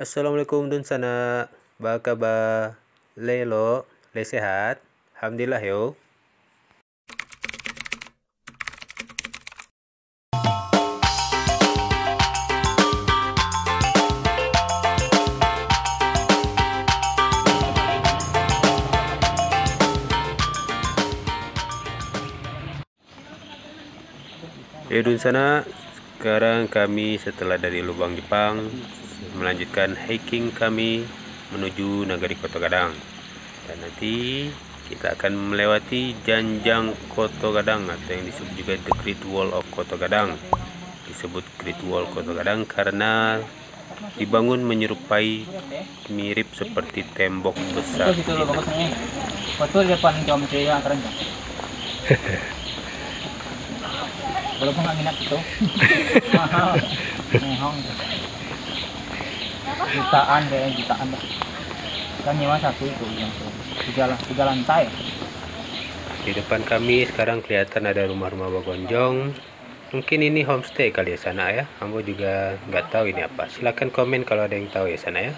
Assalamualaikum dun sana. Ba kabar? Le lo, le sehat? Alhamdulillah yo. Dun sana, sekarang kami setelah dari Lubang Jepang melanjutkan hiking kami menuju Nagari Kota Gadang, dan nanti kita akan melewati Janjang Kota Gadang atau yang disebut juga The Great Wall of Kota Gadang. Disebut Great Wall Kota Gadang karena dibangun menyerupai mirip seperti tembok besar. Betul depan jam saya keren. Walaupun nggak minat itu mahal, mahal. Jutaan deh, jutaan dah. Kan nyewa satu itu yang tiga lantai. Di depan kami sekarang kelihatan ada rumah-rumah bagonjong. Mungkin ini homestay kali ya sana ya. Ambo juga nggak tahu ini apa. Silahkan komen kalau ada yang tahu ya sana ya.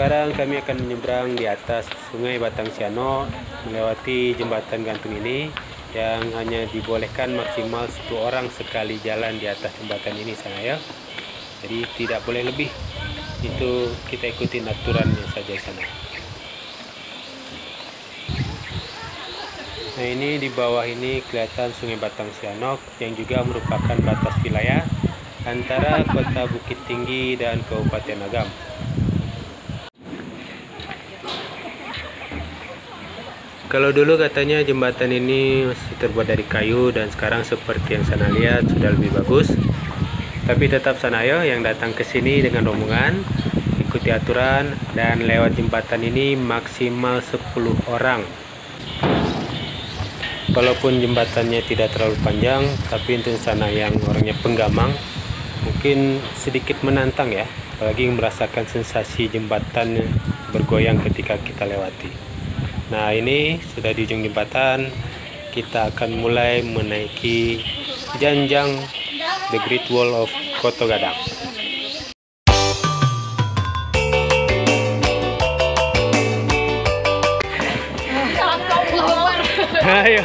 Sekarang kami akan menyeberang di atas Sungai Batang Siano melewati jembatan gantung ini yang hanya dibolehkan maksimal 10 orang sekali jalan di atas jembatan ini sana ya. Jadi tidak boleh lebih. Itu kita ikutin aturannya saja di sana. Nah, ini di bawah ini kelihatan Sungai Batang Siano yang juga merupakan batas wilayah antara Kota Bukit Tinggi dan Kabupaten Agam. Kalau dulu katanya jembatan ini masih terbuat dari kayu dan sekarang seperti yang sana lihat sudah lebih bagus. Tapi tetap sana yo yang datang ke sini dengan rombongan ikuti aturan dan lewat jembatan ini maksimal 10 orang. Walaupun jembatannya tidak terlalu panjang, tapi untuk sana yang orangnya penggamang mungkin sedikit menantang ya, apalagi merasakan sensasi jembatan bergoyang ketika kita lewati. Nah, ini sudah di ujung jembatan. Kita akan mulai menaiki Janjang The Great Wall of Kota Gadang. Ayo.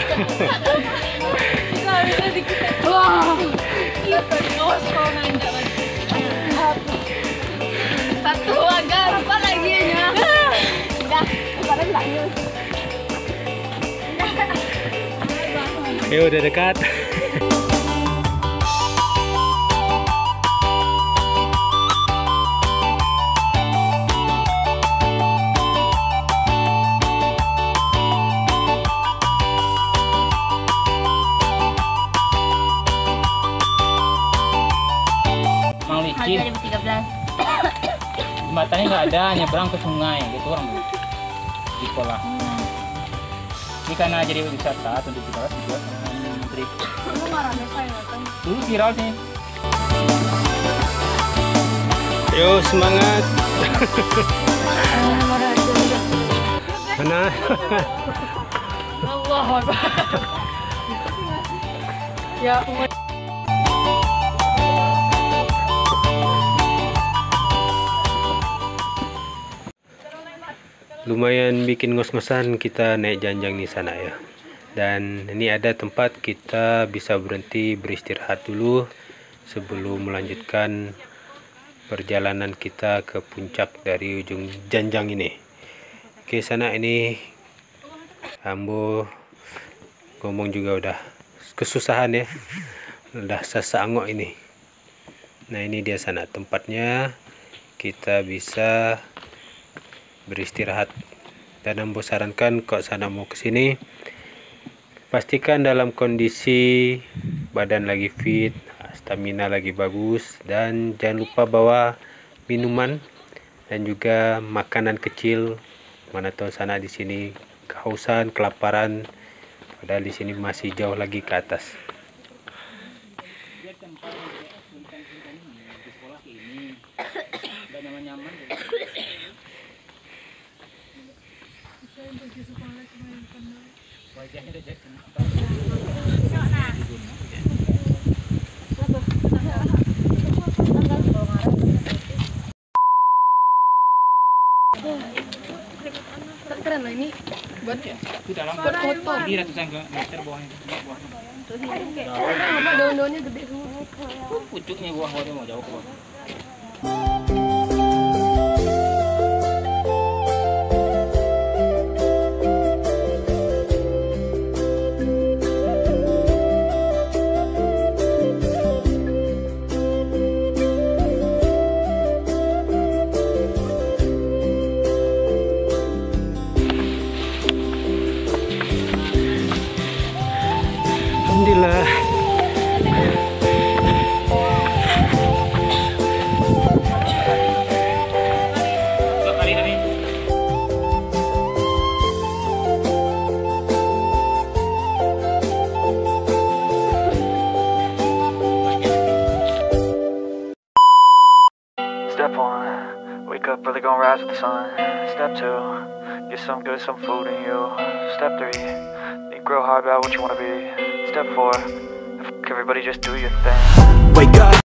Satu agar apa lagi ya? Udah, kemarin lanjut. Ayo, udah dekat. Mang licin. 2013. Jembatannya nggak ada, nyebrang ke sungai gitu orang di sekolah. Ini karena jadi wisata tentu kita juga menteri. Dulu viral sih. Yo, semangat. Mana? Allah Akbar. Ya, lumayan bikin ngos-ngosan kita naik Janjang di sana ya. Dan ini ada tempat kita bisa berhenti beristirahat dulu sebelum melanjutkan perjalanan kita ke puncak dari ujung Janjang ini. Oke, sana ini Ambo ngomong juga udah kesusahan ya. Udah sesangok ini. Nah, ini dia sana tempatnya. Kita bisa beristirahat, dan Ambo sarankan kalau sana mau ke sini pastikan dalam kondisi badan lagi fit, stamina lagi bagus, dan jangan lupa bawa minuman dan juga makanan kecil. Mana tahu sana di sini kehausan, kelaparan, padahal di sini masih jauh lagi ke atas. Keren loh ini. Buat Ya, itu dalam foto. jadi ratusan meter bawahnya. Apa daun-daunnya gede semua. Pucuknya buah-buahnya mau jauh ke bawah. Alhamdulillah. Kali tadi. Step 1, wake up early, gonna rise with the sun. Step 2, get some good, some food in you. Step 3, think real hard about what you wanna be. Step 4, everybody just do your thing. Wake up.